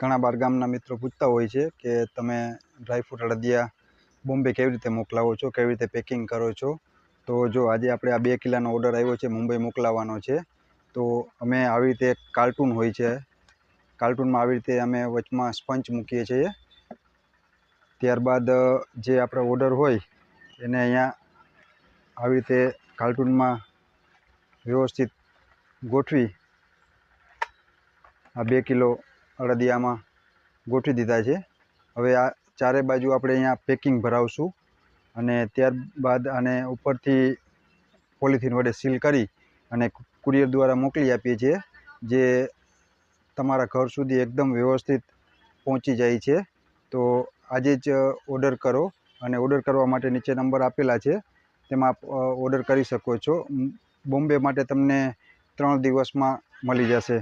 ઘણા બાર ગામના મિત્રો પૂછતા હોય છે કે તમે ડ્રાયફ્રૂટ અડદિયા બોમ્બે કેવી રીતે મોકલાવો છો, કેવી રીતે પેકિંગ કરો છો. તો જો આજે આપણે આ 2 કિલોનો ઓર્ડર આવ્યો છે, મુંબઈ મોકલાવવાનો છે. તો અમે આવી રીતે કાર્ટૂન હોય છે, કાર્ટૂનમાં આવી રીતે અમે વચમાં સ્પંચ મૂકીએ છીએ. ત્યારબાદ જે આપણો ઓર્ડર હોય એને અહીંયા આવી રીતે કાર્ટૂનમાં વ્યવસ્થિત ગોઠવી આ 2 કિલો અડદિયામાં ગોઠવી દીધા છે. હવે આ ચારે બાજુ આપણે અહીંયા પેકિંગ ભરાવશું અને ત્યારબાદ આને ઉપરથી પોલિથીન વડે સીલ કરી અને કુરિયર દ્વારા મોકલી આપીએ છીએ, જે તમારા ઘર સુધી એકદમ વ્યવસ્થિત પહોંચી જાય છે. તો આજે જ ઓર્ડર કરો અને ઓર્ડર કરવા માટે નીચે નંબર આપેલા છે, તેમાં આપ ઓર્ડર કરી શકો છો. બોમ્બે માટે તમને 3 દિવસમાં મળી જશે.